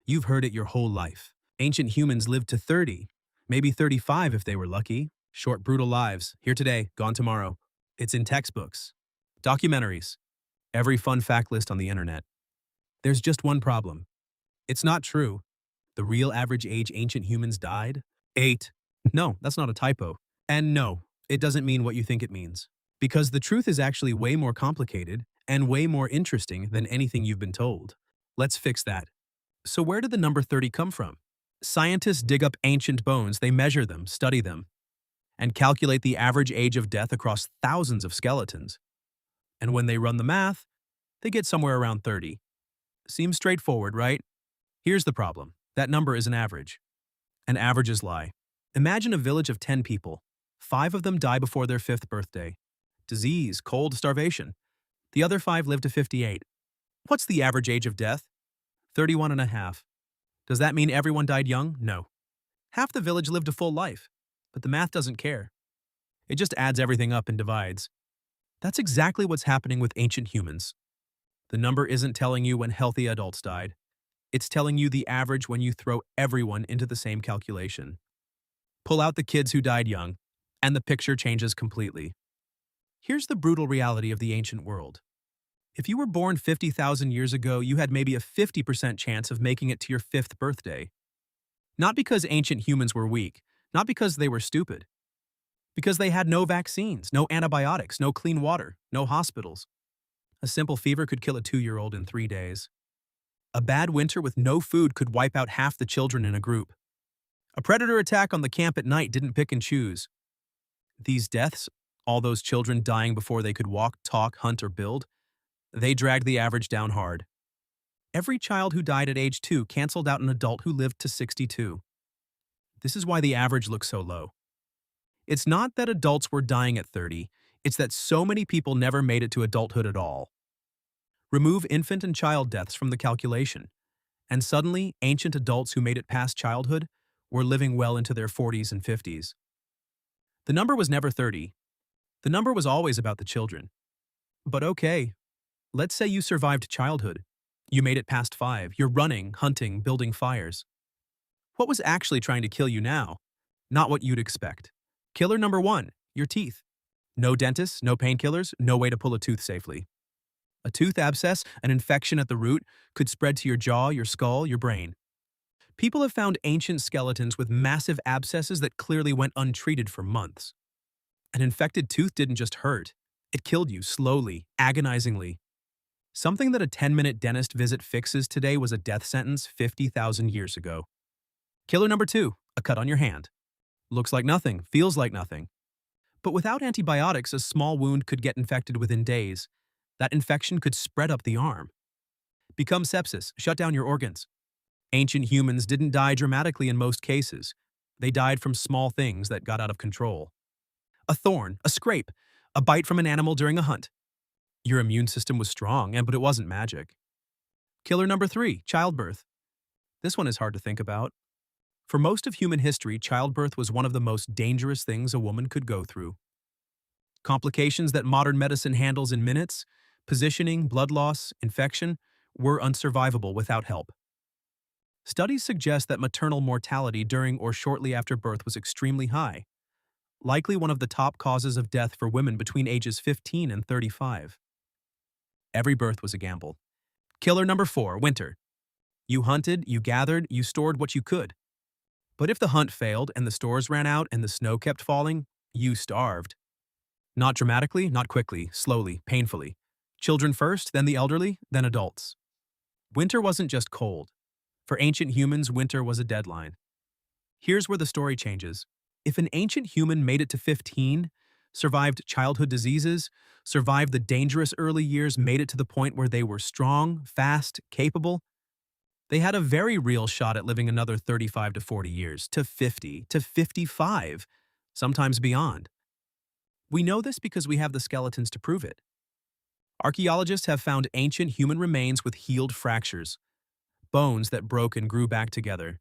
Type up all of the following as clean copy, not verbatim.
You've heard it your whole life. Ancient humans lived to 30, maybe 35 if they were lucky. Short, brutal lives, here today, gone tomorrow. It's in textbooks, documentaries, every fun fact list on the internet. There's just one problem. It's not true. The real average age ancient humans died? 8. No, that's not a typo. And no, it doesn't mean what you think it means. Because the truth is actually way more complicated and way more interesting than anything you've been told. Let's fix that. So where did the number 30 come from? Scientists dig up ancient bones, they measure them, study them, and calculate the average age of death across thousands of skeletons. And when they run the math, they get somewhere around 30. Seems straightforward, right? Here's the problem. That number is an average. And averages lie. Imagine a village of 10 people. 5 of them die before their 5th birthday. Disease, cold, starvation. The other 5 live to 58. What's the average age of death? 31 and a half. Does that mean everyone died young? No. Half the village lived a full life. But the math doesn't care. It just adds everything up and divides. That's exactly what's happening with ancient humans. The number isn't telling you when healthy adults died. It's telling you the average when you throw everyone into the same calculation. Pull out the kids who died young, and the picture changes completely. Here's the brutal reality of the ancient world. If you were born 50,000 years ago, you had maybe a 50% chance of making it to your 5th birthday. Not because ancient humans were weak, not because they were stupid. Because they had no vaccines, no antibiotics, no clean water, no hospitals. A simple fever could kill a 2-year-old in 3 days. A bad winter with no food could wipe out half the children in a group. A predator attack on the camp at night didn't pick and choose. These deaths, all those children dying before they could walk, talk, hunt, or build, they dragged the average down hard. Every child who died at age 2 canceled out an adult who lived to 62. This is why the average looks so low. It's not that adults were dying at 30, it's that so many people never made it to adulthood at all. Remove infant and child deaths from the calculation, and suddenly ancient adults who made it past childhood were living well into their 40s and 50s. The number was never 30. The number was always about the children. But okay, let's say you survived childhood. You made it past 5. You're running, hunting, building fires. What was actually trying to kill you now? Not what you'd expect. Killer number 1, your teeth. No dentists, no painkillers, no way to pull a tooth safely. A tooth abscess, an infection at the root, could spread to your jaw, your skull, your brain. People have found ancient skeletons with massive abscesses that clearly went untreated for months. An infected tooth didn't just hurt. It killed you slowly, agonizingly. Something that a 10-minute dentist visit fixes today was a death sentence 50,000 years ago. Killer number 2, a cut on your hand. Looks like nothing, feels like nothing. But without antibiotics, a small wound could get infected within days. That infection could spread up the arm. Become sepsis, shut down your organs. Ancient humans didn't die dramatically in most cases. They died from small things that got out of control. A thorn, a scrape, a bite from an animal during a hunt. Your immune system was strong, but it wasn't magic. Killer number 3, childbirth. This one is hard to think about. For most of human history, childbirth was one of the most dangerous things a woman could go through. Complications that modern medicine handles in minutes, positioning, blood loss, infection, were unsurvivable without help. Studies suggest that maternal mortality during or shortly after birth was extremely high, likely one of the top causes of death for women between ages 15 and 35. Every birth was a gamble. Killer number 4, winter. You hunted, you gathered, you stored what you could. But if the hunt failed and the stores ran out and the snow kept falling, you starved. Not dramatically, not quickly, slowly, painfully. Children first, then the elderly, then adults. Winter wasn't just cold. For ancient humans, winter was a deadline. Here's where the story changes. If an ancient human made it to 15, survived childhood diseases, survived the dangerous early years, made it to the point where they were strong, fast, capable, they had a very real shot at living another 35 to 40 years, to 50, to 55, sometimes beyond. We know this because we have the skeletons to prove it. Archaeologists have found ancient human remains with healed fractures, bones that broke and grew back together.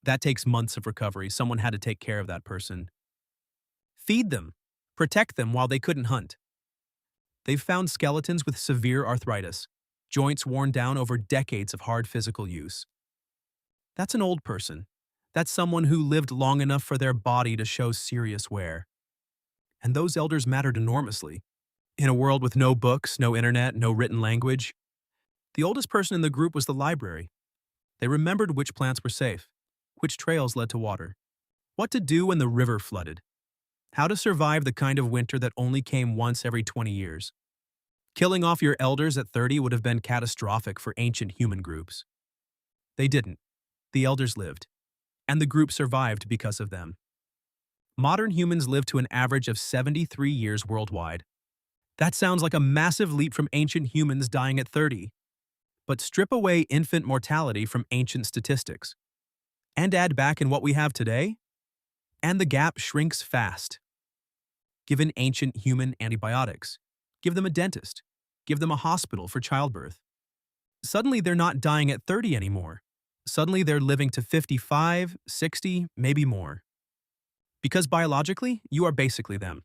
That takes months of recovery. Someone had to take care of that person. Feed them, protect them while they couldn't hunt. They've found skeletons with severe arthritis, joints worn down over decades of hard physical use. That's an old person. That's someone who lived long enough for their body to show serious wear. And those elders mattered enormously. In a world with no books, no internet, no written language, the oldest person in the group was the library. They remembered which plants were safe, which trails led to water, what to do when the river flooded, how to survive the kind of winter that only came once every 20 years. Killing off your elders at 30 would have been catastrophic for ancient human groups. They didn't. The elders lived, and the group survived because of them. Modern humans live to an average of 73 years worldwide. That sounds like a massive leap from ancient humans dying at 30. But strip away infant mortality from ancient statistics, and add back in what we have today, and the gap shrinks fast. Give an ancient human antibiotics. Give them a dentist. Give them a hospital for childbirth. Suddenly they're not dying at 30 anymore. Suddenly they're living to 55, 60, maybe more. Because biologically, you are basically them.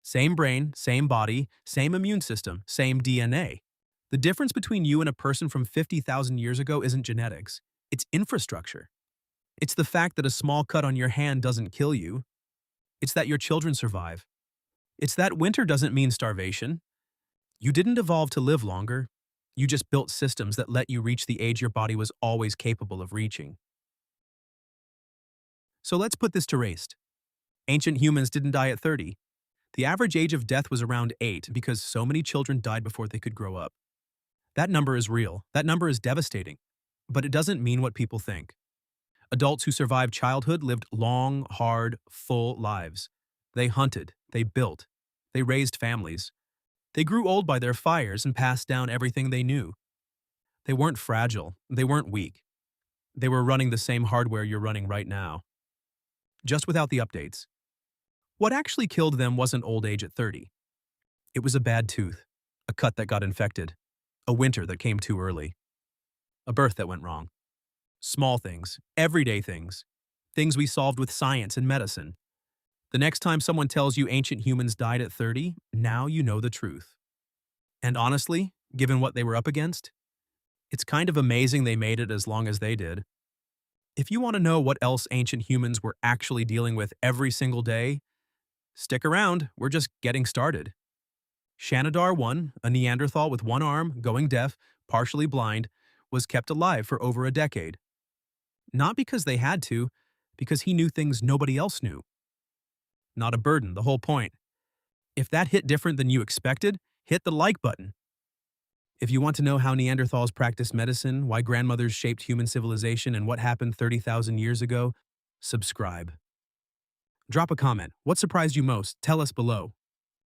Same brain, same body, same immune system, same DNA. The difference between you and a person from 50,000 years ago isn't genetics. It's infrastructure. It's the fact that a small cut on your hand doesn't kill you. It's that your children survive. It's that winter doesn't mean starvation. You didn't evolve to live longer. You just built systems that let you reach the age your body was always capable of reaching. So let's put this to rest. Ancient humans didn't die at 30. The average age of death was around 8 because so many children died before they could grow up. That number is real. That number is devastating. But it doesn't mean what people think. Adults who survived childhood lived long, hard, full lives. They hunted, they built, they raised families. They grew old by their fires and passed down everything they knew. They weren't fragile, they weren't weak. They were running the same hardware you're running right now, just without the updates. What actually killed them wasn't old age at 30. It was a bad tooth, a cut that got infected, a winter that came too early, a birth that went wrong. Small things, everyday things, things we solved with science and medicine. The next time someone tells you ancient humans died at 30, now you know the truth. And honestly, given what they were up against, it's kind of amazing they made it as long as they did. If you want to know what else ancient humans were actually dealing with every single day, stick around, we're just getting started. Shanidar 1, a Neanderthal with one arm, going deaf, partially blind, was kept alive for over a decade. Not because they had to, because he knew things nobody else knew. Not a burden, the whole point. If that hit different than you expected, hit the like button. If you want to know how Neanderthals practiced medicine, why grandmothers shaped human civilization, and what happened 30,000 years ago, subscribe. Drop a comment. What surprised you most? Tell us below.